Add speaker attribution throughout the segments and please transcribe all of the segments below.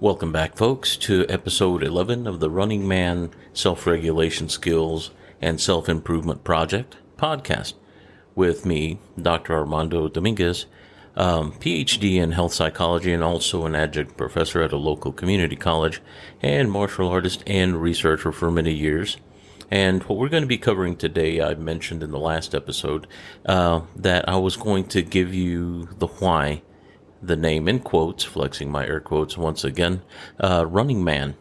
Speaker 1: Welcome back, folks, to episode 11 of the Running Man Self-Regulation Skills and Self-Improvement Project podcast with me, Dr. Armando Dominguez, PhD in health psychology and also an adjunct professor at a local community college and martial artist and researcher for many years. And what we're going to be covering today, I mentioned in the last episode that I was going to give you the why. The name in quotes, flexing my air quotes once again, Running Man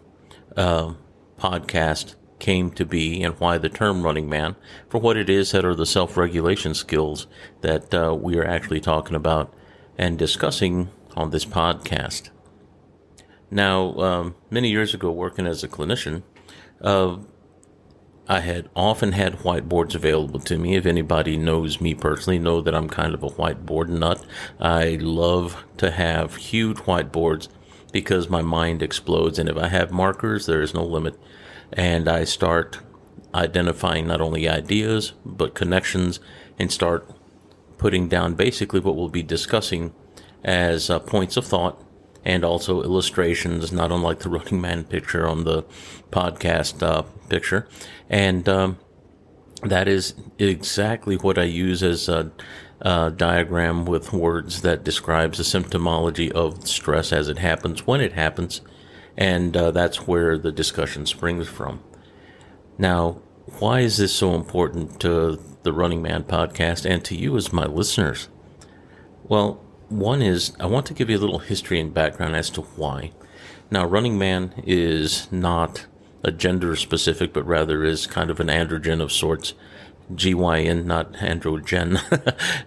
Speaker 1: podcast came to be, and why the term Running Man, for what it is that are the self-regulation skills that we are actually talking about and discussing on this podcast. Now, many years ago, working as a clinician, I had often had whiteboards available to me. If anybody knows me personally, know that I'm kind of a whiteboard nut. I love to have huge whiteboards because my mind explodes. And if I have markers, there is no limit. And I start identifying not only ideas, but connections, and start putting down basically what we'll be discussing as points of thought, and also illustrations, not unlike the Running Man picture on the podcast picture. And that is exactly what I use as a diagram with words that describes the symptomology of stress as it happens, when it happens, and that's where the discussion springs from. Now, why is this so important to the Running Man podcast and to you as my listeners? Well, one is, I want to give you a little history and background as to why. Now, Running Man is not a gender specific, but rather is kind of an androgen of sorts. GYN, not androgen.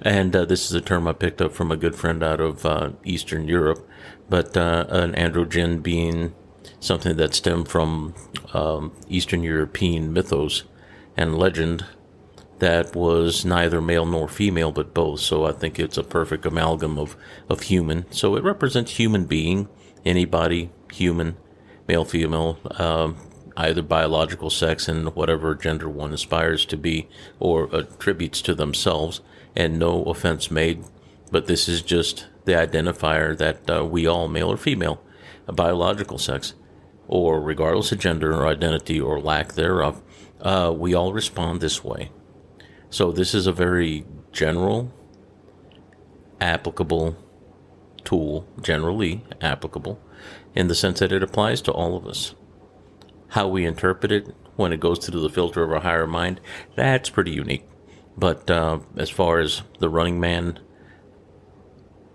Speaker 1: And this is a term I picked up from a good friend out of Eastern Europe. But an androgen being something that stemmed from Eastern European mythos and legend that was neither male nor female, but both. So I think it's a perfect amalgam of human. So it represents human being, anybody, human, male, female, either biological sex and whatever gender one aspires to be or attributes to themselves, and no offense made. But this is just the identifier that we all, male or female, a biological sex, or regardless of gender or identity or lack thereof, we all respond this way. So this is a very general, applicable tool, generally applicable, in the sense that it applies to all of us. How we interpret it when it goes through the filter of our higher mind, that's pretty unique. But as far as the Running Man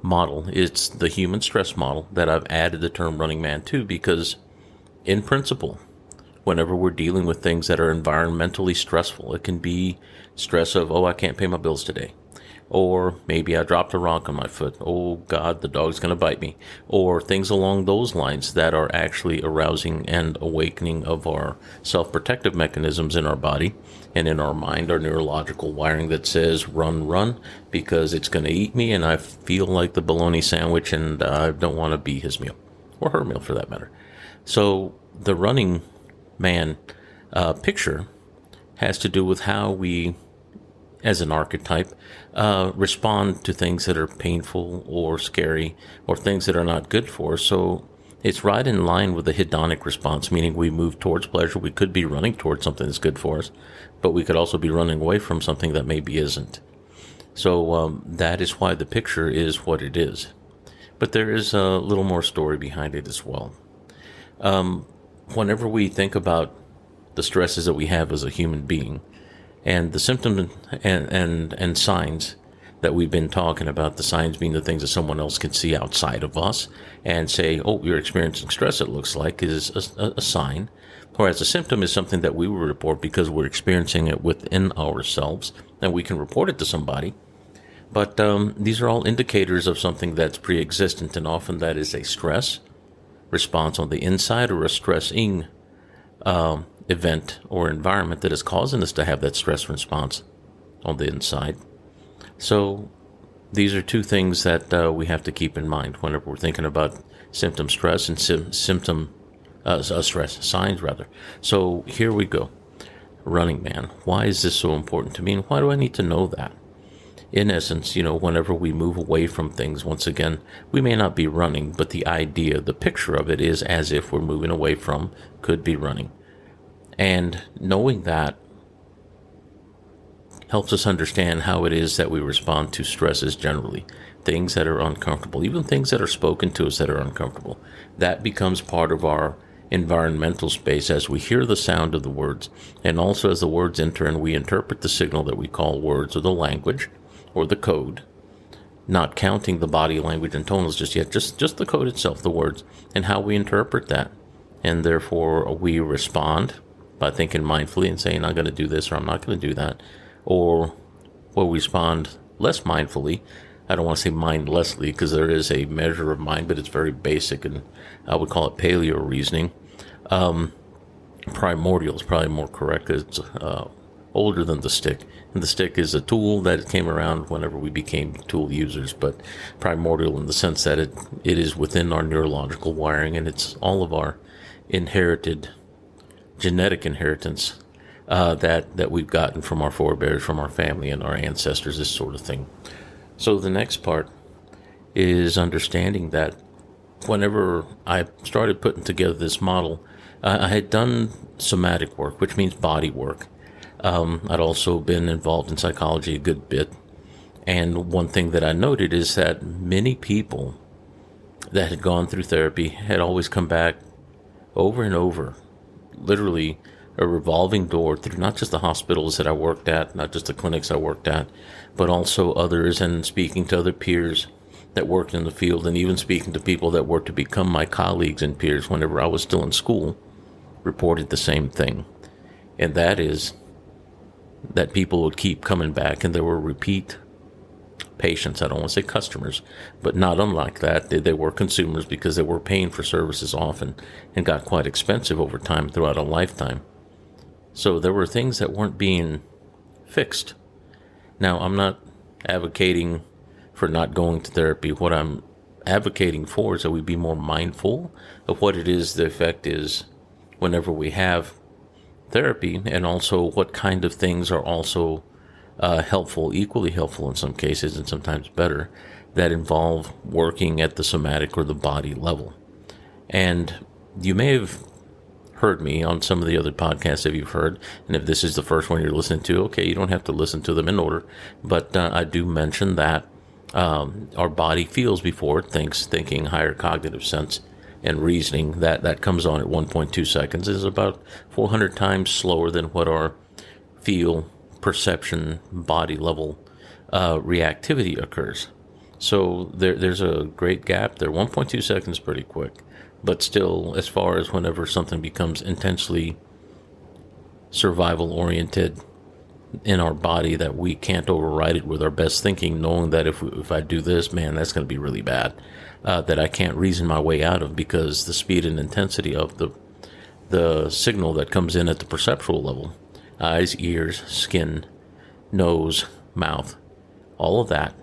Speaker 1: model, it's the human stress model that I've added the term Running Man to, because in principle, whenever we're dealing with things that are environmentally stressful, it can be stress of, I can't pay my bills today. Or maybe I dropped a rock on my foot. Oh, God, the dog's going to bite me. Or things along those lines that are actually arousing and awakening of our self-protective mechanisms in our body and in our mind, our neurological wiring that says, run, because it's going to eat me and I feel like the bologna sandwich and I don't want to be his meal, or her meal for that matter. So the Running Man picture has to do with how we, as an archetype, respond to things that are painful or scary or things that are not good for us. So it's right in line with the hedonic response, meaning we move towards pleasure. We could be running towards something that's good for us, but we could also be running away from something that maybe isn't. So that is why the picture is what it is. But there is a little more story behind it as well. Whenever we think about the stresses that we have as a human being, and the symptoms and signs that we've been talking about, the signs being the things that someone else can see outside of us and say, you're experiencing stress, it looks like, is a sign. Whereas a symptom is something that we will report because we're experiencing it within ourselves, and we can report it to somebody. But these are all indicators of something that's pre-existent, and often that is a stress response on the inside or a stressing event or environment that is causing us to have that stress response on the inside. So these are two things that we have to keep in mind whenever we're thinking about symptom stress and stress signs rather. So here we go. Running Man. Why is this so important to me, and why do I need to know that? in essence, whenever we move away from things, once again, we may not be running, but the idea, the picture of it is as if we're moving away from, could be running. And knowing that helps us understand how it is that we respond to stresses generally, things that are uncomfortable, even things that are spoken to us that are uncomfortable. That becomes part of our environmental space as we hear the sound of the words, and also as the words enter and we interpret the signal that we call words or the language or the code, not counting the body language and tonals just yet, just the code itself, the words, and how we interpret that. And therefore we respond by thinking mindfully and saying, I'm going to do this or I'm not going to do that. Or we respond less mindfully. I don't want to say mindlessly because there is a measure of mind, but it's very basic, and I would call it paleo reasoning. Primordial is probably more correct. It's older than the stick. And the stick is a tool that came around whenever we became tool users, but primordial in the sense that it is within our neurological wiring, and it's all of our inherited genetic inheritance that we've gotten from our forebears, from our family and our ancestors, this sort of thing. So the next part is understanding that whenever I started putting together this model, I had done somatic work, which means body work. I'd also been involved in psychology a good bit. And one thing that I noted is that many people that had gone through therapy had always come back over and over, literally a revolving door through not just the hospitals that I worked at, not just the clinics I worked at, but also others, and speaking to other peers that worked in the field, and even speaking to people that were to become my colleagues and peers whenever I was still in school, reported the same thing. And that is that people would keep coming back, and there were repeat patients. I don't want to say customers, but not unlike that. They were consumers because they were paying for services often and got quite expensive over time throughout a lifetime. So there were things that weren't being fixed. Now, I'm not advocating for not going to therapy. What I'm advocating for is that we be more mindful of what it is the effect is whenever we have therapy, and also what kind of things are also helpful, equally helpful in some cases and sometimes better, that involve working at the somatic or the body level. And you may have heard me on some of the other podcasts that you've heard, and if this is the first one you're listening to, okay, you don't have to listen to them in order, but I do mention that our body feels before it thinks, thinking higher cognitive sense and reasoning that comes on at 1.2 seconds is about 400 times slower than what our feel, perception, body level reactivity occurs. So there's a great gap there. 1.2 seconds is pretty quick, but still, as far as whenever something becomes intensely survival oriented in our body, that we can't override it with our best thinking, knowing that if I do this, man, that's going to be really bad, that I can't reason my way out of, because the speed and intensity of the signal that comes in at the perceptual level, eyes, ears, skin, nose, mouth, all of that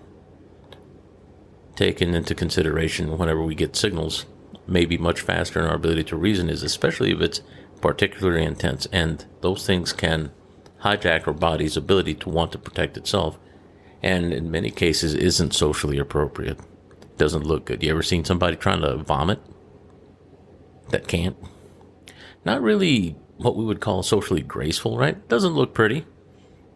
Speaker 1: taken into consideration whenever we get signals may be much faster in our ability to reason, is especially if it's particularly intense, and those things can hijack our body's ability to want to protect itself, and in many cases isn't socially appropriate. Doesn't look good. You ever seen somebody trying to vomit that can't? Not really what we would call socially graceful, right? Doesn't look pretty.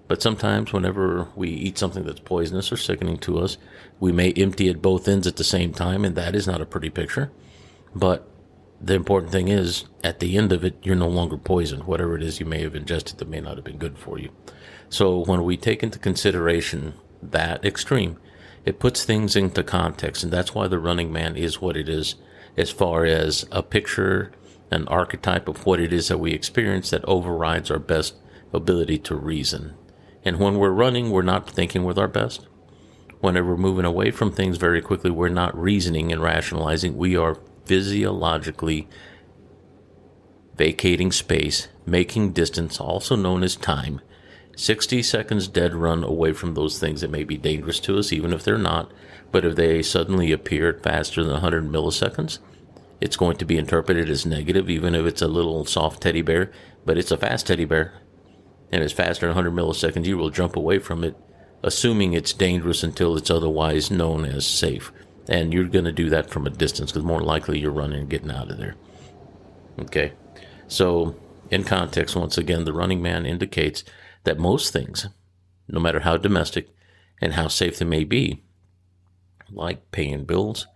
Speaker 1: But sometimes whenever we eat something that's poisonous or sickening to us, we may empty at both ends at the same time, and that is not a pretty picture. But the important thing is, at the end of it, you're no longer poisoned. Whatever it is you may have ingested that may not have been good for you. So when we take into consideration that extreme, it puts things into context, and that's why the Running Man is what it is, as far as a picture, an archetype of what it is that we experience that overrides our best ability to reason. And when we're running, we're not thinking with our best. Whenever we're moving away from things very quickly, we're not reasoning and rationalizing. We are physiologically vacating space, making distance, also known as time. 60 seconds dead run away from those things that may be dangerous to us, even if they're not. But if they suddenly appear at faster than 100 milliseconds, it's going to be interpreted as negative, even if it's a little soft teddy bear. But it's a fast teddy bear, and it's faster than 100 milliseconds. You will jump away from it assuming it's dangerous until it's otherwise known as safe. And you're going to do that from a distance because more likely you're running and getting out of there. Okay, so in context, once again, the running man indicates that most things, no matter how domestic and how safe they may be, like paying bills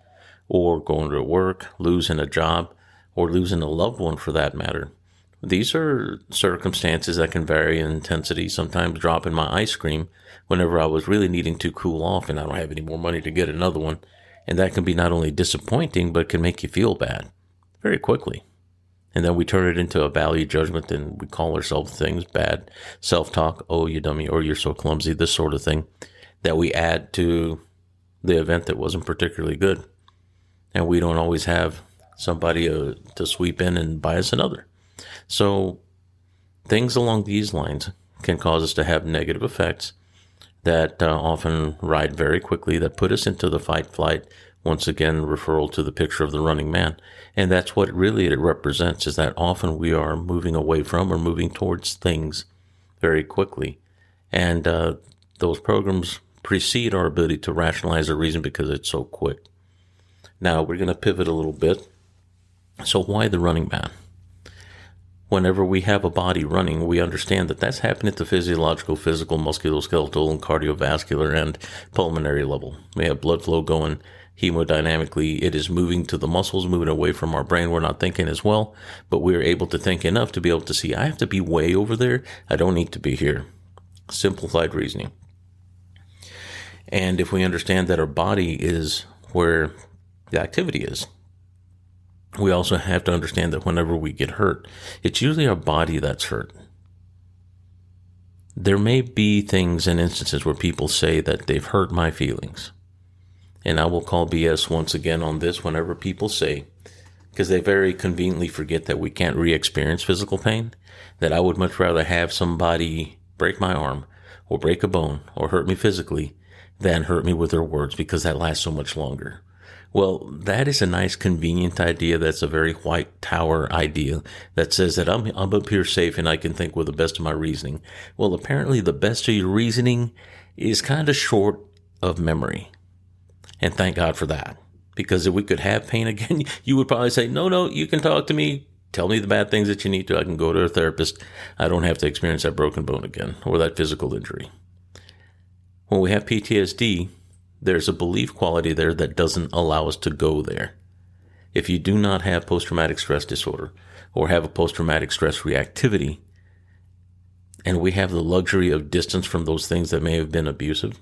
Speaker 1: or going to work, losing a job, or losing a loved one for that matter, these are circumstances that can vary in intensity, sometimes dropping my ice cream whenever I was really needing to cool off and I don't have any more money to get another one. And that can be not only disappointing, but can make you feel bad very quickly. And then we turn it into a value judgment and we call ourselves things bad, self-talk, oh, you dummy, or you're so clumsy, this sort of thing that we add to the event that wasn't particularly good. And we don't always have somebody to sweep in and buy us another. So things along these lines can cause us to have negative effects that often ride very quickly, that put us into the fight flight. Once again, referral to the picture of the running man. And that's what really it represents, is that often we are moving away from or moving towards things very quickly. And those programs precede our ability to rationalize a reason because it's so quick. Now we're going to pivot a little bit. So why the running man? Whenever we have a body running, we understand that that's happening at the physiological, physical, musculoskeletal, and cardiovascular and pulmonary level. We have blood flow going hemodynamically. It is moving to the muscles, moving away from our brain. We're not thinking as well, but we're able to think enough to be able to see, I have to be way over there. I don't need to be here. Simplified reasoning. And if we understand that our body is where the activity is, we also have to understand that whenever we get hurt, it's usually our body that's hurt. There may be things and instances where people say that they've hurt my feelings. And I will call BS once again on this whenever people say, because they very conveniently forget that we can't re-experience physical pain, that I would much rather have somebody break my arm or break a bone or hurt me physically than hurt me with their words because that lasts so much longer. Well, that is a nice, convenient idea. That's a very white tower idea that says that I'm up here safe and I can think with the best of my reasoning. Well, apparently the best of your reasoning is kind of short of memory. And thank God for that. Because if we could have pain again, you would probably say, no, you can talk to me. Tell me the bad things that you need to. I can go to a therapist. I don't have to experience that broken bone again or that physical injury. When we have PTSD, there's a belief quality there that doesn't allow us to go there. If you do not have post-traumatic stress disorder or have a post-traumatic stress reactivity, and we have the luxury of distance from those things that may have been abusive,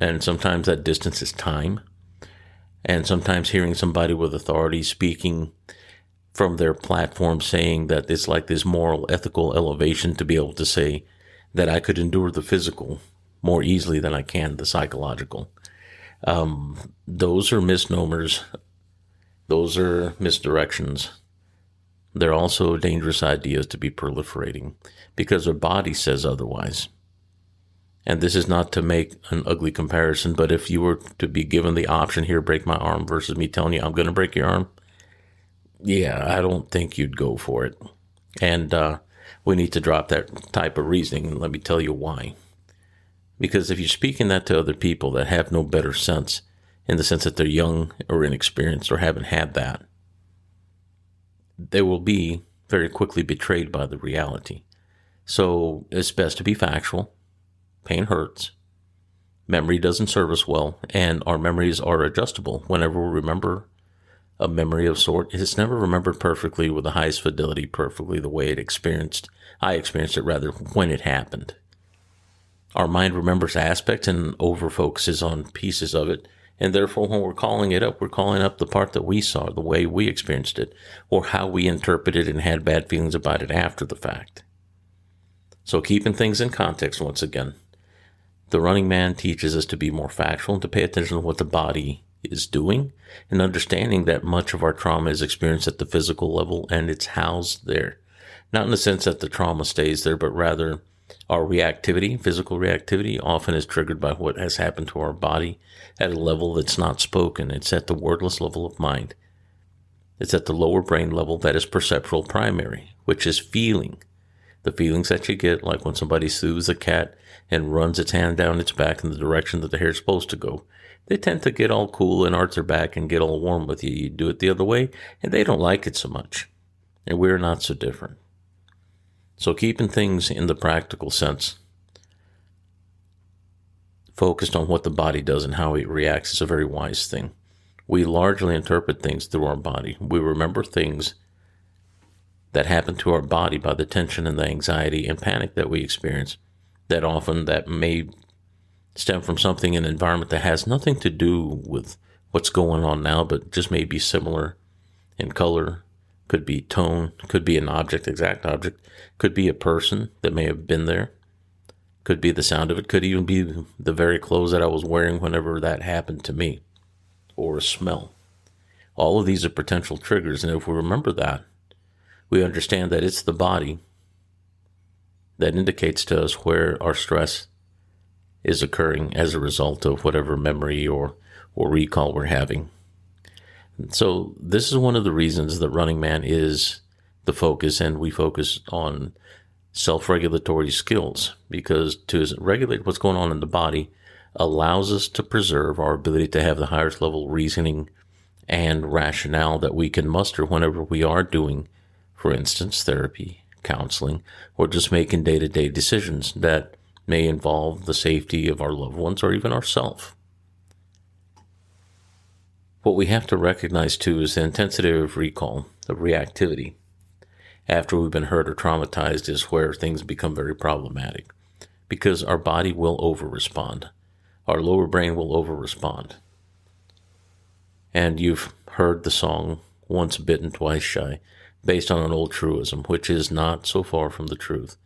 Speaker 1: and sometimes that distance is time, and sometimes hearing somebody with authority speaking from their platform saying that it's like this moral, ethical elevation to be able to say that I could endure the physical more easily than I can the psychological. Those are misnomers. Those are misdirections. They're also dangerous ideas to be proliferating because our body says otherwise. And this is not to make an ugly comparison, but if you were to be given the option here, break my arm versus me telling you I'm going to break your arm, yeah, I don't think you'd go for it. And we need to drop that type of reasoning, and let me tell you why. Because if you're speaking that to other people that have no better sense, in the sense that they're young or inexperienced or haven't had that, they will be very quickly betrayed by the reality. So it's best to be factual. Pain hurts. Memory doesn't serve us well, and our memories are adjustable. Whenever we remember a memory of sort, it's never remembered perfectly with the highest fidelity, perfectly the way I experienced it rather when it happened. Our mind remembers aspects and over-focuses on pieces of it, and therefore when we're calling it up, we're calling up the part that we saw, the way we experienced it, or how we interpreted and had bad feelings about it after the fact. So keeping things in context once again, the running man teaches us to be more factual and to pay attention to what the body is doing, and understanding that much of our trauma is experienced at the physical level and it's housed there. Not in the sense that the trauma stays there, but rather our reactivity, physical reactivity, often is triggered by what has happened to our body at a level that's not spoken. It's at the wordless level of mind. It's at the lower brain level that is perceptual primary, which is feeling. The feelings that you get, like when somebody soothes a cat and runs its hand down its back in the direction that the hair's supposed to go, they tend to get all cool and arch their back and get all warm with you. You do it the other way, and they don't like it so much. And we're not so different. So keeping things in the practical sense, focused on what the body does and how it reacts, is a very wise thing. We largely interpret things through our body. We remember things that happen to our body by the tension and the anxiety and panic that we experience. That may stem from something in an environment that has nothing to do with what's going on now, but just may be similar in color, could be tone, could be an object, exact object, could be a person that may have been there, could be the sound of it, could even be the very clothes that I was wearing whenever that happened to me, or a smell. All of these are potential triggers, and if we remember that, we understand that it's the body that indicates to us where our stress is occurring as a result of whatever memory or recall we're having. So this is one of the reasons that Running Man is the focus, and we focus on self-regulatory skills, because to regulate what's going on in the body allows us to preserve our ability to have the highest level reasoning and rationale that we can muster whenever we are doing, for instance, therapy, counseling, or just making day-to-day decisions that may involve the safety of our loved ones or even ourselves. What we have to recognize, too, is the intensity of recall, of reactivity, after we've been hurt or traumatized, is where things become very problematic, because our body will over-respond. Our lower brain will over-respond. And you've heard the song, "Once Bitten, Twice Shy," based on an old truism, which is not so far from the truth.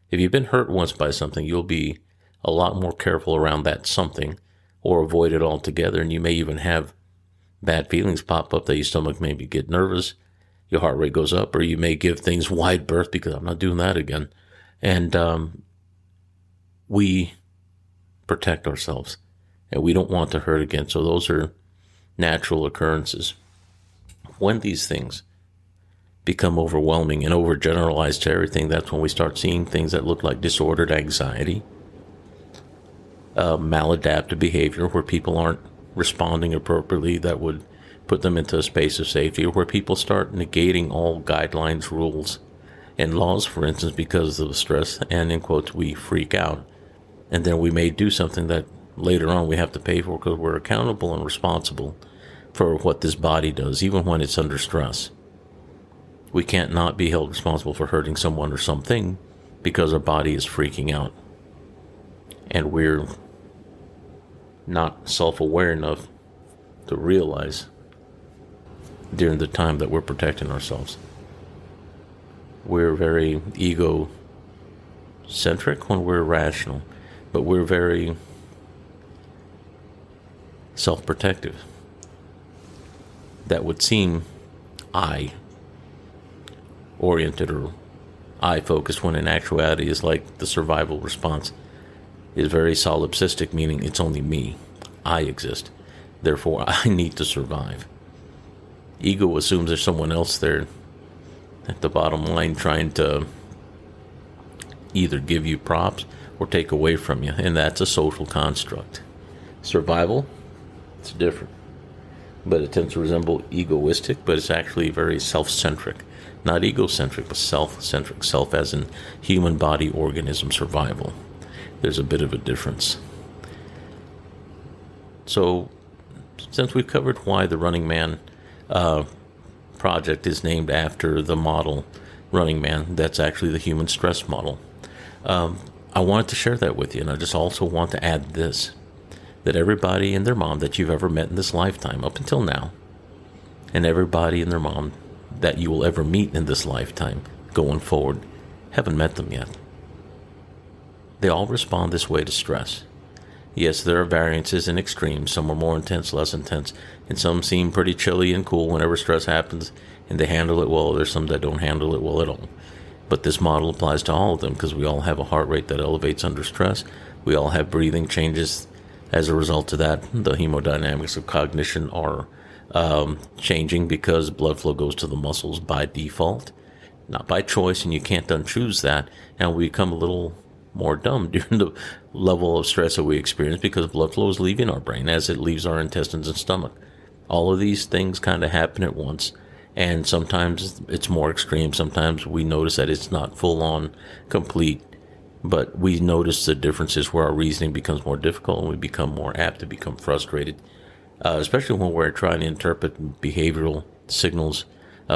Speaker 1: If you've been hurt once by something, you'll be a lot more careful around that something, or avoid it altogether, and you may even have bad feelings pop up that your stomach maybe get nervous, your heart rate goes up, or you may give things wide berth because I'm not doing that again. And we protect ourselves, and we don't want to hurt again. So those are natural occurrences. When these things become overwhelming and overgeneralized to everything, that's when we start seeing things that look like disordered anxiety, maladaptive behavior where people aren't responding appropriately that would put them into a space of safety, or where people start negating all guidelines, rules, and laws, for instance, because of the stress, and in quotes, we freak out. And then we may do something that later on we have to pay for because we're accountable and responsible for what this body does, even when it's under stress. We can't not be held responsible for hurting someone or something because our body is freaking out. And we're not self-aware enough to realize during the time that we're protecting ourselves. We're very ego-centric when we're rational, but we're very self-protective. That would seem I-oriented or I-focused, when in actuality is like the survival response is very solipsistic, meaning it's only me. I exist. Therefore, I need to survive. Ego assumes there's someone else there at the bottom line trying to either give you props or take away from you, and that's a social construct. Survival, it's different, but it tends to resemble egoistic, but it's actually very self-centric. Not egocentric, but self-centric. Self as in human body organism survival. There's a bit of a difference. So, since we've covered why the Running Man project is named after the model Running Man, that's actually the human stress model, I wanted to share that with you, and I just also want to add this, that everybody and their mom that you've ever met in this lifetime up until now, and everybody and their mom that you will ever meet in this lifetime going forward, haven't met them yet. They all respond this way to stress. Yes, there are variances and extremes. Some are more intense, less intense, and some seem pretty chilly and cool whenever stress happens, and they handle it well. There's some that don't handle it well at all. But this model applies to all of them, because we all have a heart rate that elevates under stress. We all have breathing changes as a result of that. The hemodynamics of cognition are changing because blood flow goes to the muscles by default. not by choice, and you can't unchoose that, and we become a little more dumb during the level of stress that we experience because blood flow is leaving our brain as it leaves our intestines and stomach. All of these things kind of happen at once, and sometimes it's more extreme. Sometimes we notice that it's not full on complete, but we notice the differences where our reasoning becomes more difficult and we become more apt to become frustrated, especially when we're trying to interpret behavioral signals,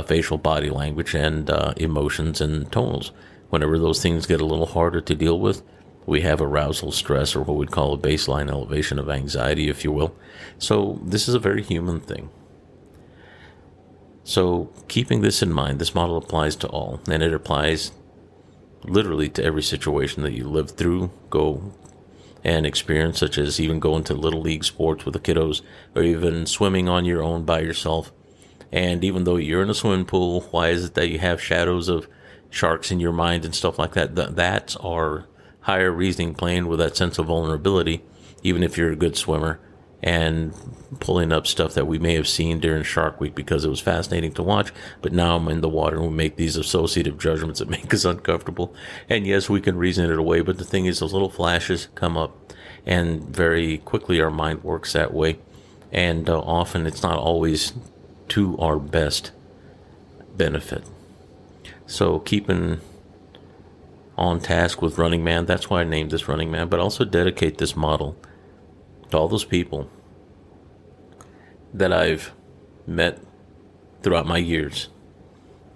Speaker 1: facial body language, and emotions and tonals. Whenever those things get a little harder to deal with, we have arousal stress, or what we'd call a baseline elevation of anxiety, if you will. So this is a very human thing. So keeping this in mind, this model applies to all, and it applies literally to every situation that you live through, go and experience, such as even going to little league sports with the kiddos, or even swimming on your own by yourself. And even though you're in a swimming pool, why is it that you have shadows of sharks in your mind and stuff like that? That's our higher reasoning playing with that sense of vulnerability, even if you're a good swimmer, and pulling up stuff that we may have seen during Shark Week because it was fascinating to watch. But now I'm in the water and we make these associative judgments that make us uncomfortable. And yes, we can reason it away, but the thing is, those little flashes come up, and very quickly our mind works that way. And often it's not always to our best benefit. So keeping on task with Running Man, that's why I named this Running Man, but also dedicate this model to all those people that I've met throughout my years,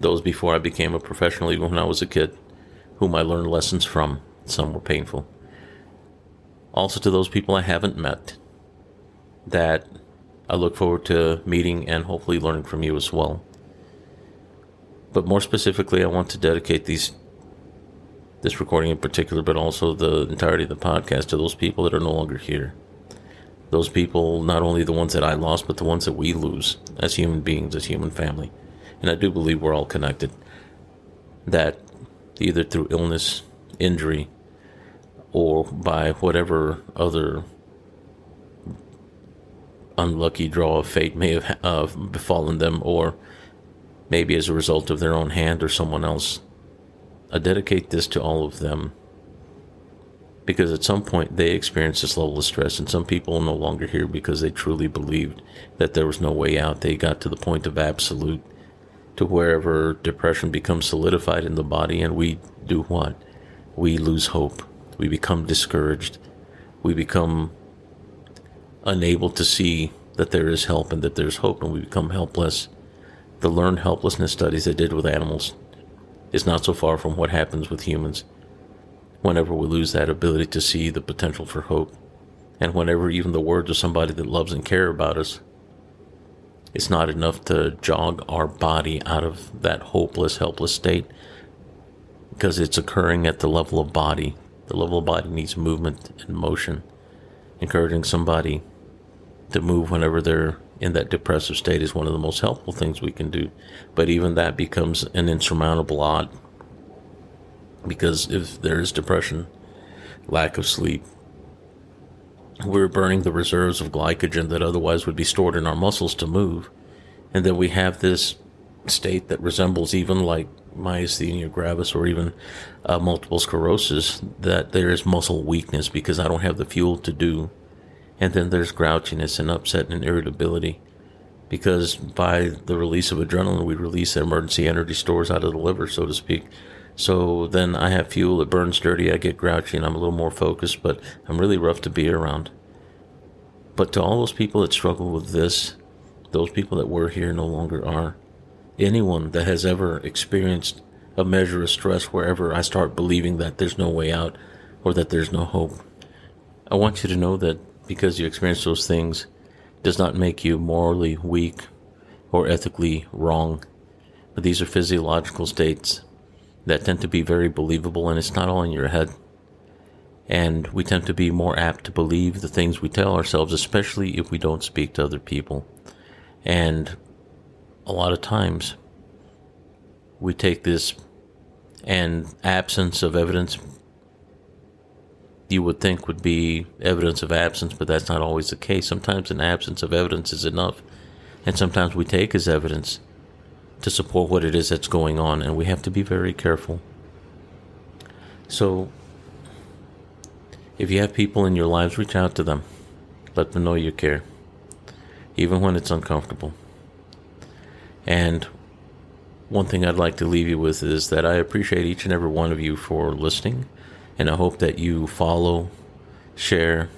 Speaker 1: those before I became a professional, even when I was a kid, whom I learned lessons from. Some were painful. Also to those people I haven't met that I look forward to meeting and hopefully learning from you as well. But more specifically, I want to dedicate this recording in particular, but also the entirety of the podcast, to those people that are no longer here. Those people, not only the ones that I lost, but the ones that we lose as human beings, as human family. And I do believe we're all connected. That either through illness, injury, or by whatever other unlucky draw of fate may have befallen them, or maybe as a result of their own hand or someone else, I dedicate this to all of them, because at some point they experienced this level of stress, and some people are no longer here because they truly believed that there was no way out. They got to the point of absolute, to wherever depression becomes solidified in the body, and we do what? We lose hope. We become discouraged. We become unable to see that there is help and that there's hope, and we become helpless. The learned helplessness studies they did with animals is not so far from what happens with humans whenever we lose that ability to see the potential for hope. And whenever even the words of somebody that loves and cares about us, it's not enough to jog our body out of that hopeless, helpless state, because it's occurring at the level of body. The level of body needs movement and motion. Encouraging somebody to move whenever they're in that depressive state is one of the most helpful things we can do. But even that becomes an insurmountable odd, because if there is depression, lack of sleep, we're burning the reserves of glycogen that otherwise would be stored in our muscles to move. And then we have this state that resembles even like myasthenia gravis, or even multiple sclerosis, that there is muscle weakness because I don't have the fuel to do. And then there's grouchiness and upset and irritability, because by the release of adrenaline, we release the emergency energy stores out of the liver, so to speak. So then I have fuel that burns dirty, I get grouchy, and I'm a little more focused, but I'm really rough to be around. But to all those people that struggle with this, those people that were here no longer are, anyone that has ever experienced a measure of stress wherever I start believing that there's no way out or that there's no hope, I want you to know that because you experience those things does not make you morally weak or ethically wrong. But these are physiological states that tend to be very believable, and it's not all in your head. And we tend to be more apt to believe the things we tell ourselves, especially if we don't speak to other people. And a lot of times we take this, and absence of evidence you would think would be evidence of absence, but that's not always the case. Sometimes an absence of evidence is enough, and sometimes we take as evidence to support what it is that's going on, and we have to be very careful. So, if you have people in your lives, reach out to them. Let them know you care, even when it's uncomfortable. And one thing I'd like to leave you with is that I appreciate each and every one of you for listening, and I hope that you follow, share,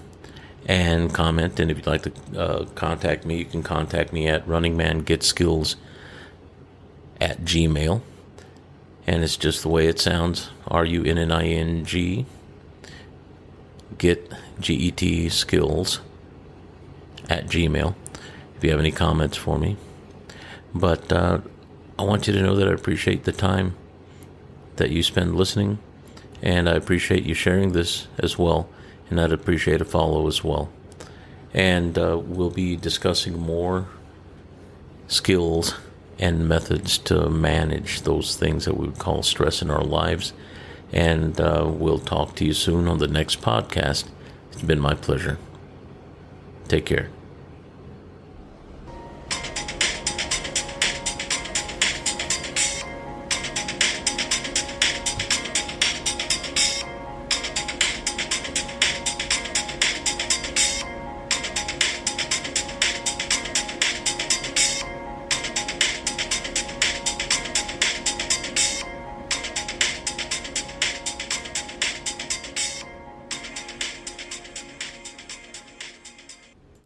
Speaker 1: and comment. And if you'd like to contact me, you can contact me at runningmangetskills@gmail.com. And it's just the way it sounds, RUNNING, get, GET, skills, @gmail.com, if you have any comments for me. But I want you to know that I appreciate the time that you spend listening, and I appreciate you sharing this as well, and I'd appreciate a follow as well. And we'll be discussing more skills and methods to manage those things that we would call stress in our lives. And we'll talk to you soon on the next podcast. It's been my pleasure. Take care.